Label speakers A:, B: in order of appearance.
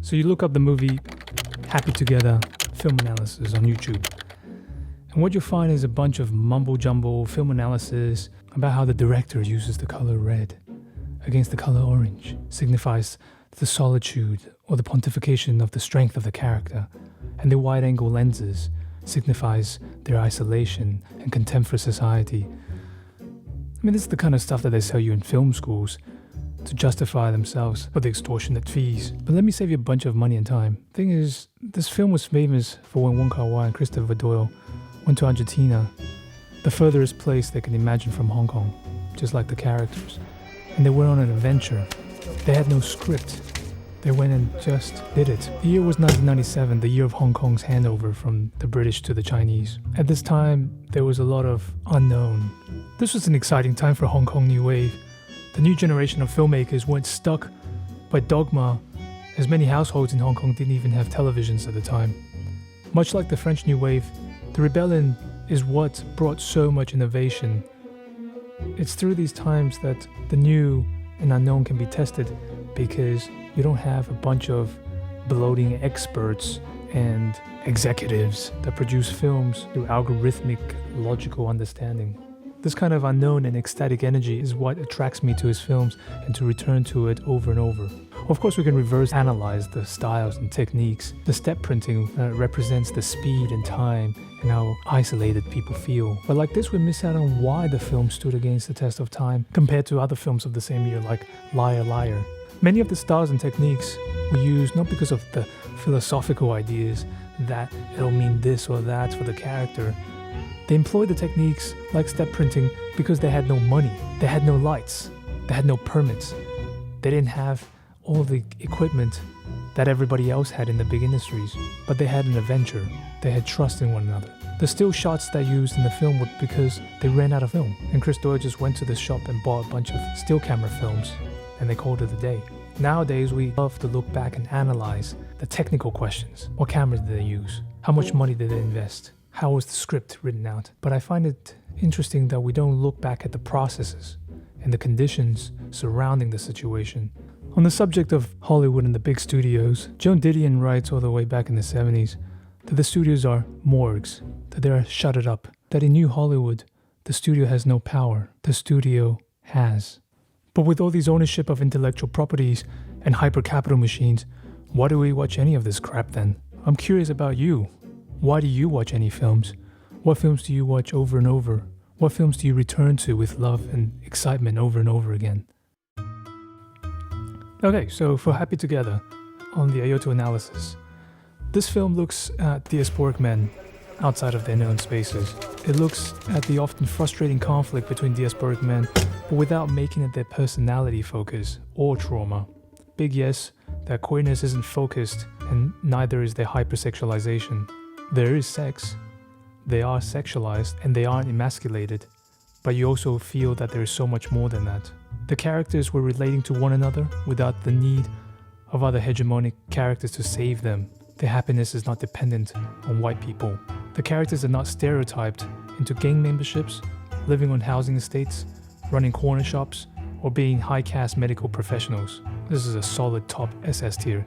A: So you look up the movie Happy Together film analysis on YouTube. And what you'll find is a bunch of mumble-jumble film analysis about how the director uses the color red against the color orange, signifies the solitude or the pontification of the strength of the character, and the wide-angle lenses signifies their isolation and contempt for society. I mean, this is the kind of stuff that they sell you in film schools to justify themselves for the extortionate fees. But let me save you a bunch of money and time. Thing is, this film was famous for when Wong Kar-wai and Christopher Doyle went to Argentina, the furthest place they can imagine from Hong Kong, just like the characters. And they went on an adventure. They had no script. They went and just did it. The year was 1997, the year of Hong Kong's handover from the British to the Chinese. At this time, there was a lot of unknown. This was an exciting time for Hong Kong New Wave. The new generation of filmmakers weren't stuck by dogma, as many households in Hong Kong didn't even have televisions at the time. Much like the French New Wave, the rebellion is what brought so much innovation. It's through these times that the new and unknown can be tested, because you don't have a bunch of bloating experts and executives that produce films through algorithmic, logical understanding. This kind of unknown and ecstatic energy is what attracts me to his films and to return to it over and over. Of course, we can reverse analyze the styles and techniques. The step printing represents the speed and time and how isolated people feel. But like this, we miss out on why the film stood against the test of time compared to other films of the same year like Liar Liar. Many of the styles and techniques we use not because of the philosophical ideas that it'll mean this or that for the character. They employed the techniques like step printing because they had no money, they had no lights, they had no permits, they didn't have all the equipment that everybody else had in the big industries, but they had an adventure, they had trust in one another. The still shots they used in the film were because they ran out of film, and Chris Doyle just went to the shop and bought a bunch of still camera films, and they called it a day. Nowadays, we love to look back and analyze the technical questions. What cameras did they use? How much money did they invest? How was the script written out? But I find it interesting that we don't look back at the processes and the conditions surrounding the situation. On the subject of Hollywood and the big studios, Joan Didion writes all the way back in the 70s that the studios are morgues, that they are shuttered up, that in New Hollywood, the studio has no power, the studio has. But with all these ownership of intellectual properties and hyper-capital machines, why do we watch any of this crap then? I'm curious about you. Why do you watch any films? What films do you watch over and over? What films do you return to with love and excitement over and over again? Okay, so for Happy Together, on the Ayoto analysis, this film looks at diasporic men outside of their known spaces. It looks at the often frustrating conflict between diasporic men, but without making it their personality focus or trauma. Big yes, their queerness isn't focused, and neither is their hypersexualization. There is sex, they are sexualized, and they aren't emasculated, but you also feel that there is so much more than that. The characters were relating to one another without the need of other hegemonic characters to save them. Their happiness is not dependent on white people. The characters are not stereotyped into gang memberships, living on housing estates, running corner shops, or being high-caste medical professionals. This is a solid top SS tier.